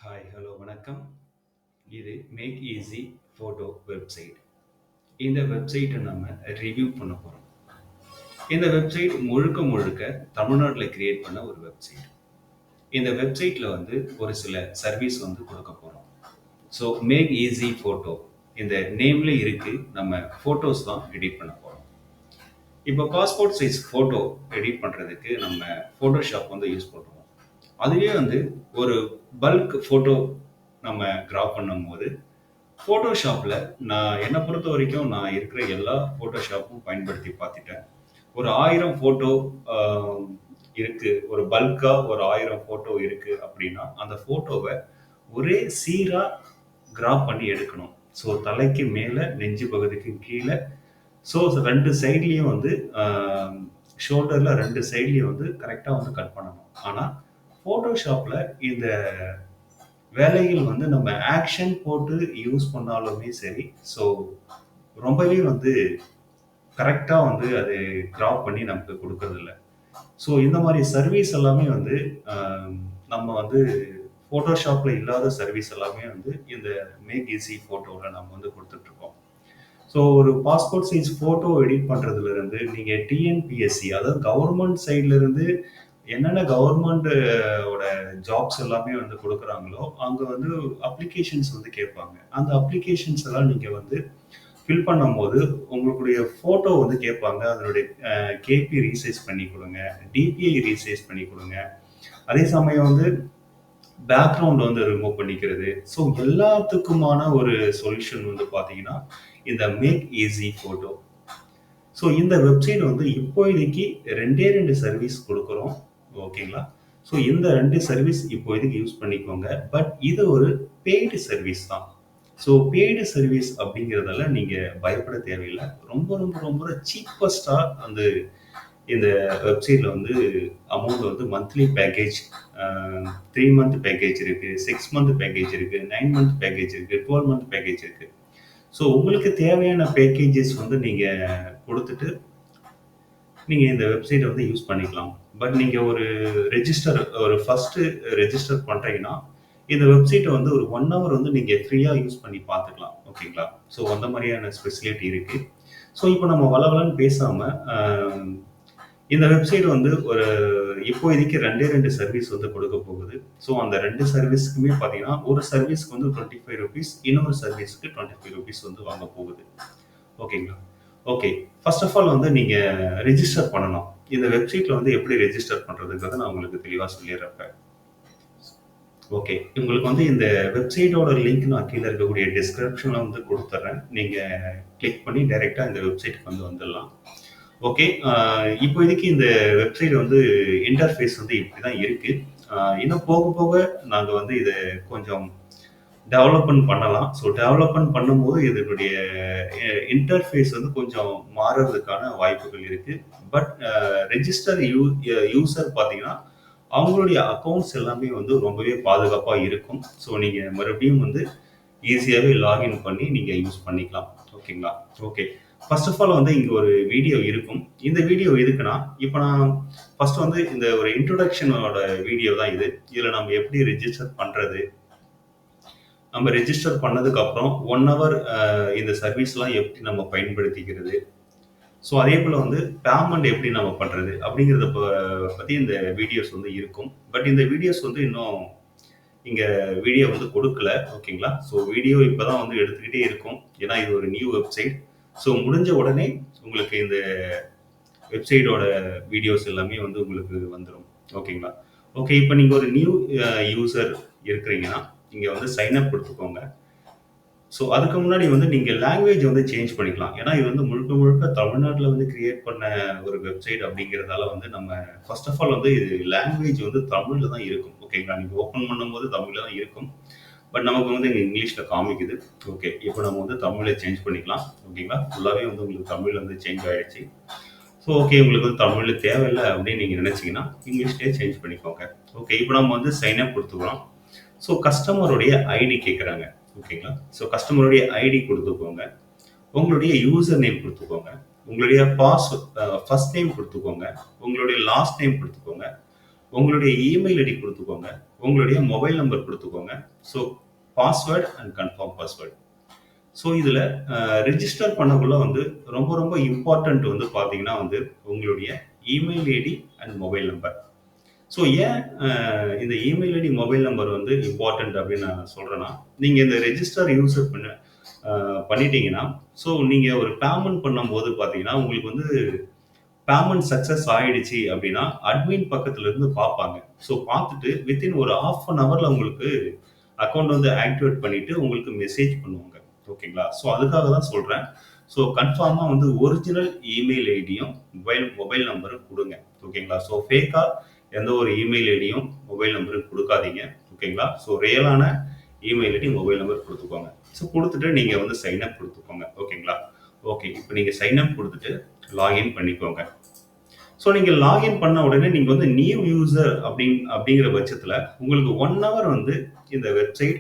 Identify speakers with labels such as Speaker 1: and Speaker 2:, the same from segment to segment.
Speaker 1: Hi, hello, வணக்கம். இது make easy photo website. இந்த வெப்சைட்டை நம்ம ரிவ்யூ பண்ண போகிறோம். இந்த வெப்சைட் முழுக்க முழுக்க தமிழ்நாட்டில் கிரியேட் பண்ண ஒரு வெப்சைட். இந்த வெப்சைட்டில் ஒரு சில சர்வீஸ் கொடுக்க போகிறோம். ஸோ மேக் ஈஸி ஃபோட்டோ இந்த நேம்ல இருக்கு. நம்ம ஃபோட்டோஸ் தான் எடிட் பண்ண போகிறோம். இப்போ பாஸ்போர்ட் சைஸ் ஃபோட்டோ எடிட் பண்ணுறதுக்கு நம்ம ஃபோட்டோஷாப் யூஸ் பண்ணுறோம். அதுவே ஒரு பல்க் ஃபோட்டோ நம்ம கிராப் பண்ணும்போது ஃபோட்டோஷாப்பில் நான் என்னை பொறுத்த வரைக்கும் நான் இருக்கிற எல்லா ஃபோட்டோஷாப்பும் பயன்படுத்தி பார்த்துட்டேன். ஒரு 1000 ஃபோட்டோ இருக்குது, ஒரு பல்காக ஒரு 1000 ஃபோட்டோ இருக்குது அப்படின்னா அந்த ஃபோட்டோவை ஒரே சீராக கிராப் பண்ணி எடுக்கணும். ஸோ தலைக்கு மேலே, நெஞ்சு பகுதிக்கு கீழே, ஸோ ரெண்டு சைட்லேயும் ஷோல்டரில் ரெண்டு சைட்லேயும் கரெக்டாக கட் பண்ணணும். ஆனால் ஃபோட்டோஷாப்பில் இந்த வேலைகள் நம்ம ஆக்ஷன் போட்டு யூஸ் பண்ணாலுமே சரி, ஸோ ரொம்பவே கரெக்டாக அது கிராப் பண்ணி நமக்கு கொடுக்கறதில்ல. ஸோ இந்த மாதிரி சர்வீஸ் எல்லாமே நம்ம ஃபோட்டோஷாப்பில் இல்லாத சர்வீஸ் எல்லாமே இந்த மேக் ஈஸி ஃபோட்டோவில் நம்ம கொடுத்துட்ருக்கோம். ஸோ ஒரு பாஸ்போர்ட் சைஸ் ஃபோட்டோ எடிட் பண்ணுறதுலேருந்து நீங்கள் டிஎன்பிஎஸ்சி, அதாவது கவர்மெண்ட் சைட்லேருந்து என்னென்ன கவர்மெண்டோட ஜாப்ஸ் எல்லாமே கொடுக்குறாங்களோ அங்கே அப்ளிகேஷன்ஸ் கேட்பாங்க. அந்த அப்ளிகேஷன்ஸ் எல்லாம் நீங்கள் ஃபில் பண்ணும்போது உங்களுடைய ஃபோட்டோ கேட்பாங்க. அதனுடைய கேபி ரீசைஸ் பண்ணி கொடுங்க, டிபிஐ ரீசைஸ் பண்ணி கொடுங்க. அதே சமயம் பேக்ரவுண்ட் ரிமூவ் பண்ணிக்கிறது. ஸோ எல்லாத்துக்குமான ஒரு சொல்யூஷன் பார்த்தீங்கன்னா இந்த மேக் ஈஸி ஃபோட்டோ. ஸோ இந்த வெப்சைட் இப்போதைக்கு ரெண்டு சர்வீஸ் கொடுக்குறோம். ஓகேங்களா? ஸோ இந்த 2 சர்வீஸ் இப்போதைக்கு யூஸ் பண்ணிக்கோங்க. பட் இது ஒரு பெய்டு சர்வீஸ் தான். ஸோ பெய்டு சர்வீஸ் அப்படிங்கிறதால நீங்கள் பயப்பட தேவையில்லை. ரொம்ப ரொம்ப ரொம்ப சீப்பஸ்டாக இந்த வெப்சைட்டில் amount monthly package, 3 month package இருக்குது, 6 மந்த் பேக்கேஜ் இருக்குது, 9 மந்த் பேக்கேஜ் இருக்குது, 12 மந்த் பேக்கேஜ் இருக்குது. ஸோ உங்களுக்கு தேவையான பேக்கேஜஸ் நீங்கள் கொடுத்துட்டு நீங்கள் இந்த வெப்சைட்டை யூஸ் பண்ணிக்கலாம். பட் நீங்கள் ஒரு ஃபஸ்ட்டு ரெஜிஸ்டர் பண்ணுறீங்கன்னா இந்த வெப்சைட்டை ஒரு 1 ஹவர் நீங்கள் ஃப்ரீயாக யூஸ் பண்ணி பார்த்துக்கலாம். ஓகேங்களா? ஸோ அந்த மாதிரியான ஸ்பெசிலிட்டி இருக்குது. ஸோ இப்போ நம்ம வளவலன்னு பேசாமல் இந்த வெப்சைட் ஒரு இப்போதைக்கு ரெண்டு சர்வீஸ் கொடுக்க போகுது. ஸோ அந்த 2 சர்வீஸ்க்குமே பார்த்தீங்கன்னா ஒரு சர்வீஸ்க்கு ₹25, இன்னொரு சர்வீஸ்க்கு ₹25 வாங்க போகுது. ஓகேங்களா? ஓகே. ஃபர்ஸ்ட் ஆஃப் ஆல் நீங்கள் ரெஜிஸ்டர் பண்ணணும். இந்த வெப்சைட்டில் எப்படி ரெஜிஸ்டர் பண்ணுறதுங்கிறத நான் உங்களுக்கு தெளிவாக சொல்லிடுறேன். ஓகே. உங்களுக்கு இந்த வெப்சைட்டோட லிங்க் நான் கீழே இருக்கக்கூடிய டிஸ்கிரிப்ஷனில் கொடுத்துட்றேன். நீங்கள் கிளிக் பண்ணி டைரெக்டாக இந்த வெப்சைட்டுக்கு வந்துடலாம். ஓகே. இப்போதைக்கு இந்த வெப்சைட் இன்டர்ஃபேஸ் இப்படி தான் இருக்குது. இன்னும் போக போக நாங்கள் இதை கொஞ்சம் டெவலப்மெண்ட் பண்ணலாம். ஸோ டெவலப்மெண்ட் பண்ணும்போது இதனுடைய இன்டர்ஃபேஸ் கொஞ்சம் மாறுறதுக்கான வாய்ப்புகள் இருக்குது. பட் ரெஜிஸ்டர் யூசர் பார்த்தீங்கன்னா அவங்களுடைய அக்கௌண்ட்ஸ் எல்லாமே ரொம்பவே பாதுகாப்பாக இருக்கும். ஸோ நீங்கள் மறுபடியும் ஈஸியாகவே லாகின் பண்ணி நீங்கள் யூஸ் பண்ணிக்கலாம். ஓகேங்களா? ஓகே. ஃபர்ஸ்ட் ஆஃப் ஆல் இங்கே ஒரு வீடியோ இருக்கும். இந்த வீடியோ எதுக்குன்னா, இப்போ நான் ஃபர்ஸ்ட் இந்த ஒரு இன்ட்ரோடக்ஷனோட வீடியோ தான் இது. இதில் நம்ம எப்படி ரெஜிஸ்டர் பண்ணுறது, நம்ம ரெஜிஸ்டர் பண்ணதுக்கப்புறம் 1 ஹவர் இந்த சர்வீஸ்லாம் எப்படி நம்ம பயன்படுத்திக்கிறது, ஸோ அதே போல் பேமெண்ட் எப்படி நம்ம பண்ணுறது அப்படிங்கிறத பற்றி இந்த வீடியோஸ் இருக்கும். பட் இந்த வீடியோஸ் இன்னும் இங்கே வீடியோ கொடுக்கல. ஓகேங்களா? ஸோ வீடியோ இப்போ தான் எடுத்துக்கிட்டே இருக்கும். ஏன்னா இது ஒரு நியூ வெப்சைட். ஸோ முடிஞ்ச உடனே உங்களுக்கு இந்த வெப்சைட்டோட வீடியோஸ் எல்லாமே உங்களுக்கு வந்துடும். ஓகேங்களா? ஓகே. இப்போ நீங்கள் ஒரு நியூ யூசர் இருக்கிறீங்கன்னா இங்கே சைன் அப் கொடுத்துக்கோங்க. ஸோ அதுக்கு முன்னாடி நீங்கள் லாங்குவேஜ் சேஞ்ச் பண்ணிக்கலாம். ஏன்னா இது முழுக்க முழுக்க தமிழ்நாட்டில் கிரியேட் பண்ண ஒரு வெப்சைட் அப்படிங்கிறதால நம்ம ஃபர்ஸ்ட் ஆஃப் ஆல் இது லாங்குவேஜ் தமிழில் தான் இருக்கும். ஓகேங்களா? நீங்கள் ஓப்பன் பண்ணும்போது தமிழில் தான் இருக்கும். பட் நமக்கு இங்கே இங்கிலீஷில் காமிக்குது. ஓகே. இப்போ நம்ம தமிழில் சேஞ்ச் பண்ணிக்கலாம். ஓகேங்களா? ஃபுல்லாகவே உங்களுக்கு தமிழ் சேஞ்ச் ஆகிடுச்சு. So okay. உங்களுக்கு தமிழில் தேவையில்லை அப்படின்னு நீங்கள் நினச்சிங்கன்னா இங்கிலீஷ்லேயே சேஞ்ச் பண்ணிக்கோங்க. ஓகே. இப்போ நம்ம சைன் அப் கொடுத்துக்கலாம். ஸோ கஸ்டமருடைய ஐடி கேட்குறாங்க. ஓகேங்களா? ஸோ கஸ்டமருடைய ஐடி கொடுத்துக்கோங்க. உங்களுடைய யூசர் நேம் கொடுத்துக்கோங்க. உங்களுடைய ஃபர்ஸ்ட் நேம் கொடுத்துக்கோங்க. உங்களுடைய லாஸ்ட் நேம் கொடுத்துக்கோங்க. உங்களுடைய இமெயில் ஐடி கொடுத்துக்கோங்க. உங்களுடைய மொபைல் நம்பர் குடுத்துக்கோங்க. So password and confirm password. So இதில ரிஜிஸ்டர் பண்ணக்குள்ள வந்து ரொம்ப ரொம்ப இம்பார்ட்டன்ட் வந்து பார்த்தீங்கன்னா வந்து உங்களுடைய email ID and mobile number. So ஏன் இந்த இமெயில் ஐடி, மொபைல் நம்பர் வந்து இம்பார்ட்டன்ட் அப்படின்னு நான் சொல்றேன்னா, நீங்க இந்த ரெஜிஸ்டர் யூசர் பண்ணிட்டீங்கன்னா, ஸோ நீங்க ஒரு பேமெண்ட் பண்ணும்போது பார்த்தீங்கன்னா, உங்களுக்கு வந்து பேமெண்ட் சக்சஸ் ஆயிடுச்சு அப்படின்னா, அட்மின் பக்கத்துல இருந்து பார்ப்பாங்க. ஸோ பார்த்துட்டு வித்தின் ஒரு 1/2 அன் ஹவர்ல உங்களுக்கு அக்கவுண்ட் வந்து ஆக்டிவேட் பண்ணிட்டு உங்களுக்கு மெசேஜ் பண்ணுவாங்க. ஓகேங்களா? ஸோ அதுக்காக தான் சொல்றேன். ஸோ கன்ஃபார்மா வந்து ஒரிஜினல் இமெயில் ஐடியும், மொபைல் நம்பரும் குடுங்க. ஓகேங்களா? ஸோ ஃபேக்கா எந்த ஒரு இமெயில் ஐடியும், மொபைல் நம்பரும் குடுக்காதீங்க. ஓகேங்களா? ஸோ ரியலான இமெயில் ஐடி, மொபைல் நம்பர் குடுத்துக்கோங்க. ஸோ குடுத்துட்டு நீங்க வந்து சைன் அப் குடுத்துக்கோங்க. ஓகேங்களா? ஓகே. இப்ப நீங்க சைன் அப் குடுத்துட்டு லாகின் பண்ணிக்கோங்க. ஸோ நீங்க லாகின் பண்ண உடனே நீங்க வந்து நியூ யூசர் அப்படிங்கிற பட்சத்துல உங்களுக்கு 1 ஹவர் வந்து இந்த வெப்சைட்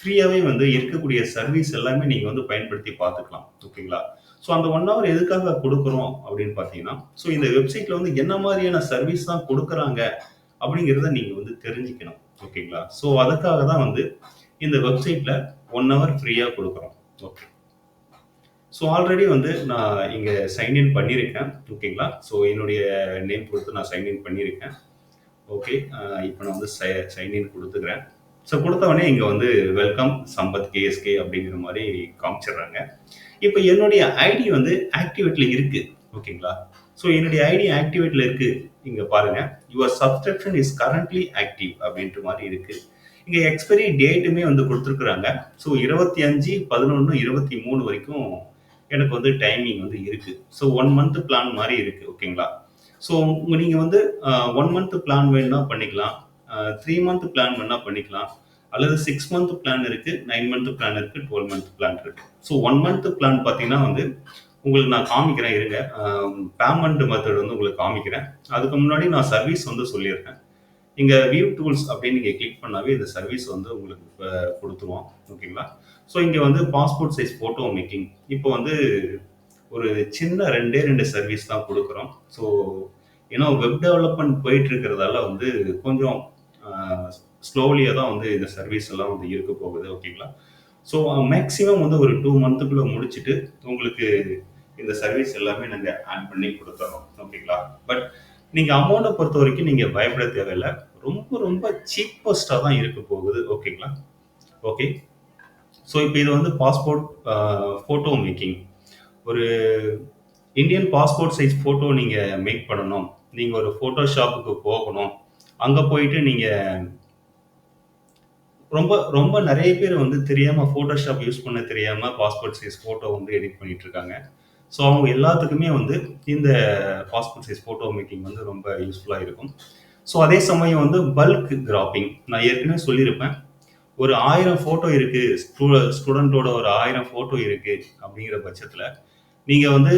Speaker 1: ஃப்ரீயாவே வந்து இருக்கக்கூடிய சர்வீஸ் எல்லாமே நீங்க வந்து பயன்படுத்தி பார்த்துக்கலாம். ஓகேங்களா? ஸோ அந்த 1 ஹவர் எதுக்காக குடுக்குறோம் அப்படின்னு பார்த்தீங்கன்னா, ஸோ இந்த வெப்சைட்ல வந்து என்ன மாதிரியான சர்வீஸ் தான் குடுக்குறாங்க அப்படிங்கிறத நீங்க வந்து தெரிஞ்சுக்கணும். ஓகேங்களா? ஸோ அதுக்காக தான் வந்து இந்த வெப்சைட்ல 1 ஹவர் ஃப்ரீயா குடுக்குறோம். ஓகே. ஸோ ஆல்ரெடி வந்து நான் இங்க சைன் இன் பண்ணியிருக்கேன். ஓகேங்களா? ஸோ என்னுடைய நேம் குடுத்து நான் சைன் இன் பண்ணியிருக்கேன். ஓகே. இப்ப நான் வந்து சைன் இன் குடுத்துக்கிறேன். ஸோ குடுத்த உடனே இங்க வந்து வெல்கம் சம்பத் கேஎஸ்கே அப்படிங்கிற மாரி காமிச்சிடுறாங்க. இப்ப என்னுடைய ஐடி வந்து ஆக்டிவேட்ல இருக்கு. ஓகேங்களா? ஸோ என்னுடைய ஐடி ஆக்டிவேட்ல இருக்கு. இங்க பாருங்க. Your subscription is currently active அப்படின்ற மாரி இருக்கு. இங்க எக்ஸ்பைரி டேட்டுமே வந்து குடுத்துருக்காங்க. ஸோ 25/11/23 வரைக்கும் எனக்கு வந்து டைமிங் வந்து இருக்கு. ஸோ 1 மந்த் பிளான் மாரி இருக்கு. ஓகேங்களா? ஸோ நீங்க வந்து 1 மந்த் பிளான் வேணும்னா பண்ணிக்கலாம். 3 மந்த் பிளான் வேணா பண்ணிக்கலாம். அல்லது 6 மந்த் பிளான் இருக்கு, 9 மந்த் பிளான் இருக்கு, 12 மந்த் பிளான் இருக்கு. ஸோ 1 மந்த் பிளான் பார்த்தீங்கன்னா வந்து உங்களுக்கு நான் காமிக்கிறேன் இருங்க. பேமெண்ட் மெத்தட் வந்து உங்களுக்கு காமிக்கிறேன். அதுக்கு முன்னாடி நான் சர்வீஸ் வந்து சொல்லிடுறேன். இங்க வியூ டூல்ஸ் அப்படின்னு நீங்க கிளிக் பண்ணாவே இந்த சர்வீஸ் வந்து உங்களுக்கு குடுத்துருவோம். ஓகேங்களா? ஸோ இங்க வந்து பாஸ்போர்ட் சைஸ் ஃபோட்டோ மேக்கிங். இப்போ வந்து ஒரு சின்ன 2 சர்வீஸ் தான் குடுக்குறோம். ஸோ ஏன்னா வெப் டெவலப்மெண்ட் போயிட்டு இருக்கிறதால வந்து கொஞ்சம் அ ஸ்லோலியா தான் வந்து இந்த சர்வீஸ் எல்லாம் வந்து இருக்க போகுது. ஓகேங்களா? ஸோ மேக்ஸிமம் வந்து ஒரு 2 மந்த்துக்குள்ள முடிச்சுட்டு உங்களுக்கு இந்த சர்வீஸ் எல்லாமே நாங்க ஆட் பண்ணி குடுத்துர்றோம். ஓகேங்களா? பட் நீங்க அமௌண்ட்ட பொறுத்தவரைக்கும் நீங்க பயப்பட தேவையில்ல. ரொம்ப ரொம்ப சீப்பஸ்ட்டா தான் இருக்க போகுது. ஓகேங்களா? ஓகே. ஸோ இப்ப இது வந்து பாஸ்போர்ட் ஃபோட்டோ மேக்கிங். ஒரு இந்தியன் பாஸ்போர்ட் சைஸ் ஃபோட்டோ நீங்க மேக் பண்ணணும். நீங்க ஒரு ஃபோட்டோஷாப்புக்கு போகணும். அங்க போயிட்டு நீங்க ரொம்ப ரொம்ப நெறைய பேர் வந்து தெரியாம ஃபோட்டோஷாப் யூஸ் பண்ண தெரியாம பாஸ்போர்ட் சைஸ் ஃபோட்டோ வந்து எடிட் பண்ணிட்டு இருக்காங்க. ஸோ அவங்க எல்லாத்துக்குமே வந்து இந்த பாஸ்போர்ட் சைஸ் ஃபோட்டோ மேக்கிங் வந்து ரொம்ப யூஸ்ஃபுல்லா இருக்கும். ஸோ அதே சமயம் வந்து பல்க் கிராப்பிங் நான் ஏற்கனவே சொல்லியிருப்பேன். ஒரு 1000 ஃபோட்டோ இருக்கு. ஸ்டூடண்ட்டோட ஒரு 1000 ஃபோட்டோ இருக்கு அப்படிங்கிற பட்சத்துல, நீங்க வந்து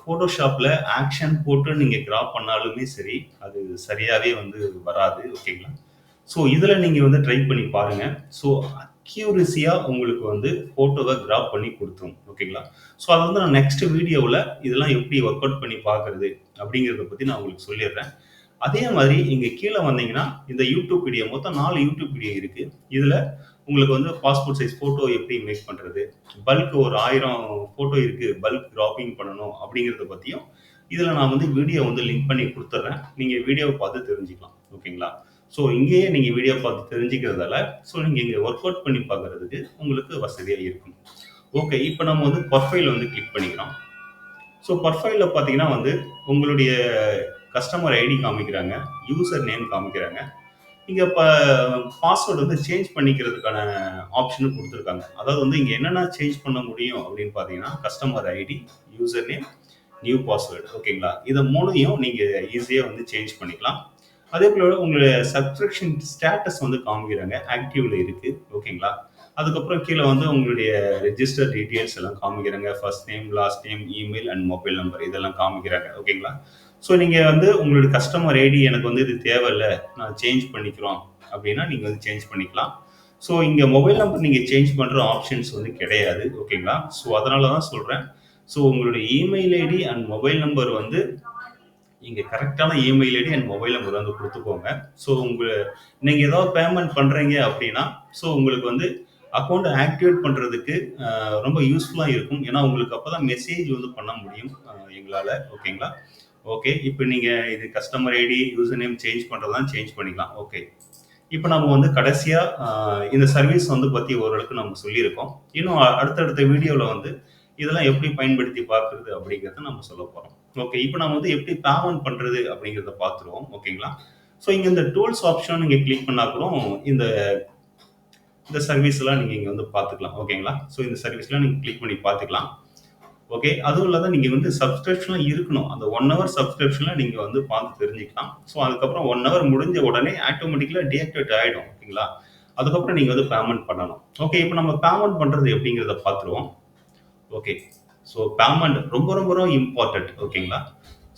Speaker 1: ஃபோட்டோஷாப்ல ஆக்ஷன் போட்டு நீங்க கிராப் பண்ணாலுமே சரி, அது சரியாவே வந்து வராது. ஓகேங்களா? ஸோ இதுல நீங்க வந்து ட்ரை பண்ணி பாருங்க. ஸோ அக்யூரசியா உங்களுக்கு வந்து ஃபோட்டோவ கிராப் பண்ணி குடுத்துரும். ஓகேங்களா? ஸோ அத வந்து நான் நெக்ஸ்ட் வீடியோவுல இதெல்லாம் எப்படி ஒர்க் அவுட் பண்ணி பார்க்கறது அப்படிங்கிறத பத்தி நான் உங்களுக்கு சொல்லிடுறேன். அதே மாதிரி இங்க கீழ வந்தீங்கன்னா, இந்த யூடியூப் வீடியோ மொத்தம் 4 யூடியூப் வீடியோ இருக்கு. இதுல உங்களுக்கு வந்து பாஸ்போர்ட் சைஸ் ஃபோட்டோ எப்படி மேக் பண்றது? பல்க் ஒரு 1000 ஃபோட்டோ இருக்கு. பல்க் கிராப்பிங் பண்ணணும் அப்படிங்கிறத பத்தியும், இதுல நான் வந்து வீடியோ வந்து லிங்க் பண்ணி குடுத்துர்றேன். நீங்க வீடியோவ பார்த்து தெரிஞ்சுக்கலாம். ஓகேங்களா? ஸோ இங்கேயே நீங்க வீடியோ பார்த்து தெரிஞ்சுக்கிறதால, ஸோ நீங்க இங்க ஒர்க் அவுட் பண்ணி பார்க்கறதுக்கு உங்களுக்கு வசதியா இருக்கும். ஓகே. இப்ப நம்ம வந்து ப்ரொஃபைல் வந்து கிளிக் பண்ணிக்கிறோம். ஸோ ப்ரொஃபைல்ல பார்த்தீங்கன்னா வந்து, உங்களுடைய கஸ்டமர் ஐடி காமிக்கிறாங்க. யூசர் நேம் காமிக்கிறாங்க. இங்க பாஸ்வேர்ட் வந்து சேஞ்ச் பண்ணிக்கிறதுக்கான ஆப்ஷனும் குடுத்துருக்காங்க. அதாவது வந்து இங்க என்னென்ன சேஞ்ச் பண்ண முடியும் அப்படின்னு பார்த்தீங்கன்னா, customer ID, user name, new password. ஓகேங்களா? இத 3யும் நீங்க ஈஸியா வந்து சேஞ்ச் பண்ணிக்கலாம். அதேபோல உங்களுடைய சப்ஸ்கிரிப்ஷன் ஸ்டேட்டஸ் வந்து காமிக்கிறாங்க. ஆக்டிவ்ல இருக்கு. ஓகேங்களா? அதுக்கப்புறம் கீழ வந்து உங்களுடைய ரெஜிஸ்டர் டீட்டெயில்ஸ் எல்லாம் காமிக்கிறாங்க. First name, last name, email and mobile number இதெல்லாம் காமிக்கிறாங்க. ஓகேங்களா? ஸோ நீங்க வந்து உங்களுடைய கஸ்டமர் ஐடி எனக்கு வந்து இது தேவையில்ல. நான் சேஞ்ச் பண்ணிக்கிறோம் அப்படின்னா, நீங்க வந்து சேஞ்ச் பண்ணிக்கலாம். ஸோ இங்க மொபைல் நம்பர் நீங்க சேஞ்ச் பண்ற ஆப்ஷன்ஸ் வந்து கிடையாது. ஓகேங்களா? ஸோ அதனால தான் சொல்றேன். ஸோ உங்களுடைய email ID and mobile number வந்து இங்க கரெக்டான email ID and mobile number வந்து குடுத்துக்கோங்க. ஸோ நீங்க ஏதாவது பேமெண்ட் பண்றீங்க அப்படின்னா, ஸோ உங்களுக்கு வந்து அக்கவுண்ட் ஆக்டிவேட் பண்றதுக்கு ரொம்ப யூஸ்ஃபுல்லா இருக்கும். ஏன்னா, உங்களுக்கு அப்பதான் மெசேஜ் வந்து பண்ண முடியும் எங்களால. ஓகேங்களா? ஓகே. இப்ப நீங்க இது customer ID, user name change பண்றதா சேஞ்ச் பண்ணிக்கலாம். ஓகே. இப்ப நம்ம வந்து கடைசியா இந்த சர்வீஸ் வந்து பத்தி ஓரளவுக்கு நம்ம சொல்லியிருக்கோம். இன்னும் அடுத்தடுத்த வீடியோல வந்து இதெல்லாம் எப்படி பயன்படுத்தி பார்க்குறது அப்படிங்கிறத நம்ம சொல்லப் போறோம். ஓகே. இப்ப நம்ம வந்து எப்படி பேமெண்ட் பண்றது அப்படிங்கிறத பார்த்துருவோம். ஓகேங்களா? ஸோ இங்க இந்த டூல்ஸ் ஆப்ஷன் நீங்க கிளிக் பண்ணா கூட இந்த இந்த சர்வீஸ் எல்லாம் நீங்க இங்க வந்து பார்த்துக்கலாம். ஓகேங்களா? ஸோ இந்த சர்வீஸ்லாம் நீங்க கிளிக் பண்ணி பார்த்துக்கலாம். ஓகே. அதுவும் இல்லாத நீங்க வந்து சப்ஸ்கிரிப்ஷன்லாம் இருக்கணும். அந்த 1 ஹவர் சப்ஸ்கிரிப்ஷன்ல நீங்க வந்து பார்த்து தெரிஞ்சுக்கலாம். ஸோ அதுக்கப்புறம் 1 ஹவர் முடிஞ்ச உடனே ஆட்டோமேட்டிக்கலா டீஆக்டிவேட் ஆயிடும். ஓகேங்களா? அதுக்கப்புறம் நீங்க வந்து பேமெண்ட் பண்ணணும். ஓகே. இப்ப நம்ம பேமெண்ட் பண்றது எப்படிங்கிறத பார்த்துருவோம். ஓகே. ஸோ பேமெண்ட் ரொம்ப ரொம்ப ரொம்ப இம்பார்ட்டன்ட். ஓகேங்களா?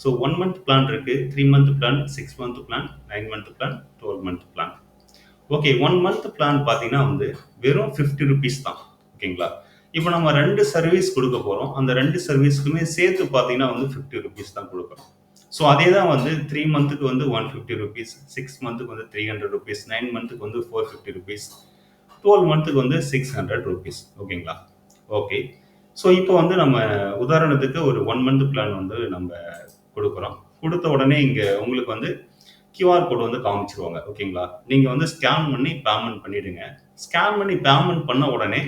Speaker 1: ஸோ 1 மந்த் பிளான் இருக்கு, 3 month plan, 6 month plan, 9 month plan, 12 month plan. Okay. 1 month plan பார்த்தீங்கன்னா வந்து வெறும் ₹50 தான். ஓகேங்களா? இப்ப நம்ம 2 சர்வீஸ் குடுக்க போறோம். அந்த 2 சர்வீஸ்க்குமே சேர்த்து பார்த்தீங்கன்னா வந்து ₹50 தான் குடுக்குறோம். ஸோ அதே தான் வந்து 3 மந்த்துக்கு வந்து ₹150, 6 மந்த்துக்கு வந்து ₹300, 9 மந்த்துக்கு வந்து ₹450, 12 மந்த்துக்கு வந்து ₹600. ஓகேங்களா? ஓகே. ஸோ இப்போ வந்து நம்ம உதாரணத்துக்கு ஒரு 1 மந்த் பிளான் வந்து நம்ம குடுக்குறோம். குடுத்த உடனே இங்க உங்களுக்கு வந்து கியூஆர் கோட் வந்து காமிச்சுருவாங்க. ஓகேங்களா? நீங்க வந்து ஸ்கேன் பண்ணி பேமெண்ட் பண்ணிடுங்க. ஸ்கேன் பண்ணி பேமெண்ட் பண்ண உடனே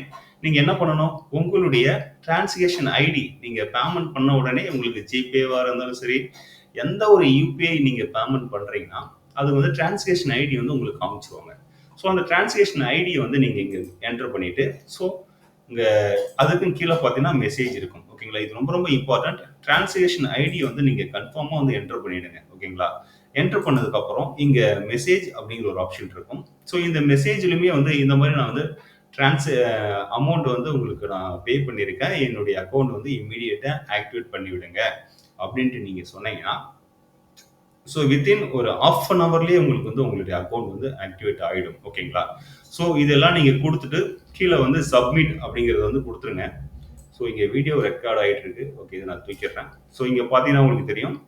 Speaker 1: நீங்க என்ன பண்ணணும்? உங்களுடைய டிரான்சாக்ஷன் ஐடி நீங்க பேமெண்ட் பண்ண உடனே உங்களுக்கு ஜிபேவா இருந்தாலும் சரி, எந்த ஒரு யுபிஐ நீங்க பேமெண்ட் பண்றீங்கன்னா, அது வந்து டிரான்சாக்ஷன் ஐடி வந்து உங்களுக்கு காமிச்சுருவாங்க. ஸோ அந்த டிரான்சாக்ஷன் ஐடிய வந்து நீங்க இங்க என்டர் பண்ணிட்டு, ஸோ இங்க அதுக்கும் கீழ பார்த்தீங்கன்னா மெசேஜ் இருக்கும். ஓகேங்களா? இது ரொம்ப ரொம்ப இம்பார்ட்டன்ட். டிரான்சாக்ஷன் ஐடி வந்து நீங்க கன்ஃபார்மா வந்து என்டர் பண்ணிடுங்க. ஓகேங்களா? என்டர் பண்ணதுக்கு அப்புறம் இங்க மெசேஜ் அப்படிங்கிற ஒரு ஆப்ஷன் இருக்கும். ஸோ இந்த மெசேஜ்லயுமே வந்து இந்த மாதிரி நான் வந்து ட்ரான்ஸ் அமௌண்ட் வந்து உங்களுக்கு நான் பே பண்ணியிருக்கேன். என்னுடைய அக்கவுண்ட் வந்து இம்மீடியட்டா ஆக்டிவேட் பண்ணி விடுங்க அப்படின்ட்டு நீங்க சொன்னீங்கன்னா, ஸோ வித்தின் ஒரு ஹாஃப் அன் ஹவர்லயே உங்களுக்கு வந்து உங்களுடைய அக்கவுண்ட் வந்து ஆக்டிவேட் ஆயிடும். ஓகேங்களா? ஸோ இதெல்லாம் நீங்க குடுத்துட்டு கீழ வந்து சப்மிட் அப்படிங்கிறத வந்து குடுத்துருங்க. ஸோ இங்க வீடியோ ரெக்கார்ட் ஆயிட்டு இருக்கு. ஓகே. இத நான் தூக்கிடுறேன். ஸோ இங்க பார்த்தீங்கன்னா உங்களுக்கு தெரியும்.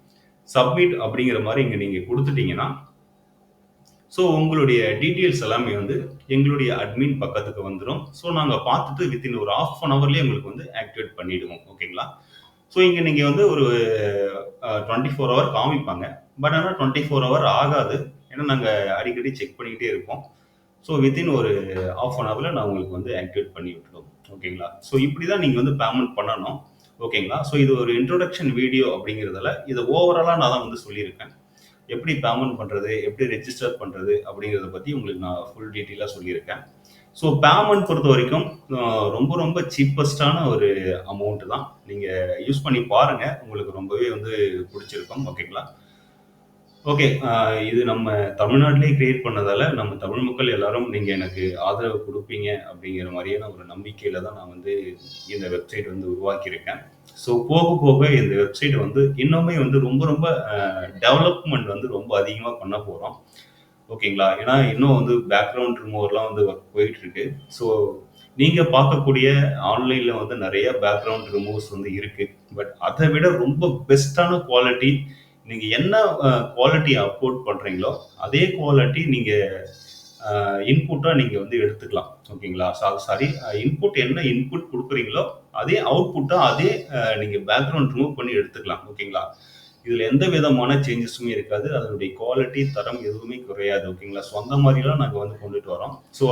Speaker 1: சப்மிட் அப்படிங்கிற மாரி இங்க நீங்க குடுத்துட்டீங்கன்னா, ஸோ உங்களுடைய டீட்டெயில்ஸ் எல்லாமே வந்து எங்களுடைய அட்மின் பக்கத்துக்கு வந்துரும். ஸோ நாங்க பார்த்துட்டு வித்தின் ஒரு ஹாஃப் அன் ஹவர்லயே உங்களுக்கு வந்து ஆக்டிவேட் பண்ணிடுவோம். ஓகேங்களா? ஸோ இங்க நீங்க வந்து ஒரு 24 ஹவர் காமிப்பாங்க. பட் ஆனா 24 ஹவர் ஆகாது. ஏன்னா நாங்க அடிக்கடி செக் பண்ணிக்கிட்டே இருப்போம். ஸோ வித்தின் ஒரு ஹாஃப் அன் ஹவர்ல நான் உங்களுக்கு வந்து ஆக்டிவேட் பண்ணி விட்டுருவோம். ஓகேங்களா? ஸோ இப்படி தான் நீங்க வந்து பேமெண்ட் பண்ணணும். ஓகேங்களா? ஸோ இது ஒரு இன்ட்ரோடக்ஷன் வீடியோ அப்படிங்கிறதுல இத ஓவராலா நான் தான் வந்து சொல்லியிருக்கேன். எப்படி பேமெண்ட் பண்றது, எப்படி ரெஜிஸ்டர் பண்றது அப்படிங்கிறத பத்தி உங்களுக்கு நான் ஃபுல் டீட்டெயிலா சொல்லியிருக்கேன். ஸோ பேமெண்ட் பொறுத்தவரைக்கும் ரொம்ப ரொம்ப சீப்பஸ்ட்டான ஒரு அமௌண்ட் தான். நீங்க யூஸ் பண்ணி பாருங்க. உங்களுக்கு ரொம்பவே வந்து புடிச்சிருக்கும். ஓகேங்களா? ஓகே. இது நம்ம தமிழ்நாட்டிலேயே கிரியேட் பண்ணதால, நம்ம தமிழ் மக்கள் எல்லாரும் நீங்க எனக்கு ஆதரவு குடுப்பீங்க அப்படிங்கிற மாரியான ஒரு நம்பிக்கையில தான் நான் வந்து இந்த வெப்சைட் வந்து உருவாக்கியிருக்கேன். ஸோ போக போக இந்த வெப்சைட் வந்து இன்னுமே வந்து ரொம்ப ரொம்ப டெவலப்மெண்ட் வந்து ரொம்ப அதிகமா பண்ண போறோம். ஓகேங்களா? ஏன்னா இன்னும் வந்து பேக்கிரவுண்ட் ரிமூவர்லாம் வந்து ஒர்க் போயிட்டு இருக்கு. ஸோ நீங்க பார்க்கக்கூடிய ஆன்லைன்ல வந்து நெறைய பேக்கிரவுண்ட் ரிமூவ்ஸ் வந்து இருக்கு. பட் அத விட ரொம்ப பெஸ்ட்டான குவாலிட்டி நீங்க என்ன குவாலிட்டி அப்லோட் பண்றீங்களோ, அதே குவாலிட்டி நீங்க இன்புட்டா நீங்க வந்து எடுத்துக்கலாம். ஓகேங்களா? சாரி இன்புட் என்ன இன்புட் குடுக்குறீங்களோ, அதே அவுட்புட்டா அதே நீங்க பேக்கிரவுண்ட் ரிமூவ் பண்ணி எடுத்துக்கலாம். ஓகேங்களா? இதுல எந்த விதமான சேஞ்சஸுமே இருக்காது. அதனுடைய குவாலிட்டி, தரம் எதுவுமே குறையாது. ஓகேங்களா? ஸோ அந்த மாரிலாம் நாங்க வந்து கொண்டுட்டு வரோம். ஸோ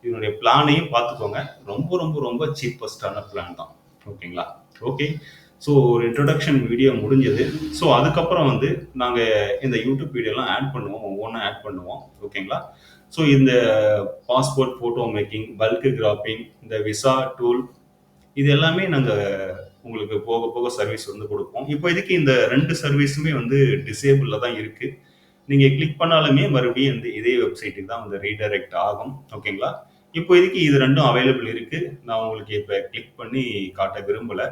Speaker 1: இதனுடைய பிளானையும் பார்த்துக்கோங்க. ரொம்ப ரொம்ப ரொம்ப சீப்பஸ்ட்டான பிளான் தான். ஓகேங்களா? ஓகே. ஸோ ஒரு இன்ட்ரோடக்ஷன் வீடியோ முடிஞ்சது. ஸோ அதுக்கப்புறம் வந்து நாங்க இந்த யூடியூப் வீடியோலாம் ஆட் பண்ணுவோம். ஒவ்வொன்னா ஆட் பண்ணுவோம். ஓகேங்களா? ஸோ இந்த passport photo making, bulk cropping, இந்த விசா டூல் இது எல்லாமே நாங்க உங்களுக்கு போக போக சர்வீஸ் வந்து குடுப்போம். இப்போதைக்கு இந்த 2 சர்வீஸுமே வந்து டிசேபிள்ல தான் இருக்கு. நீங்க கிளிக் பண்ணாலுமே மறுபடியும் இந்த இதே வெப்சைட்டுக்கு தான் வந்து ரீடைரக்ட் ஆகும். ஓகேங்களா? இப்போதைக்கு இது 2ம் அவைலபிள் இருக்கு. நான் உங்களுக்கு இப்ப கிளிக் பண்ணி காட்ட விரும்பல.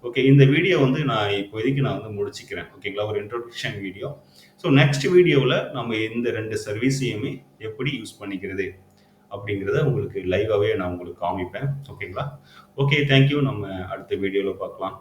Speaker 1: ஓகே. இந்த வீடியோ வந்து நான் வந்து முடிச்சுக்கிறேன். ஓகேங்களா? ஒரு இன்ட்ரோடக்ஷன் வீடியோ. ஸோ நெக்ஸ்ட் வீடியோல நம்ம இந்த 2 சர்வீஸையுமே எப்படி யூஸ் பண்ணிக்கிறது அப்படிங்கிறத உங்களுக்கு லைவாவே நான் உங்களுக்கு காமிப்பேன். ஓகேங்களா? ஓகே. Thank you. நம்ம அடுத்த வீடியோல பார்க்கலாம்.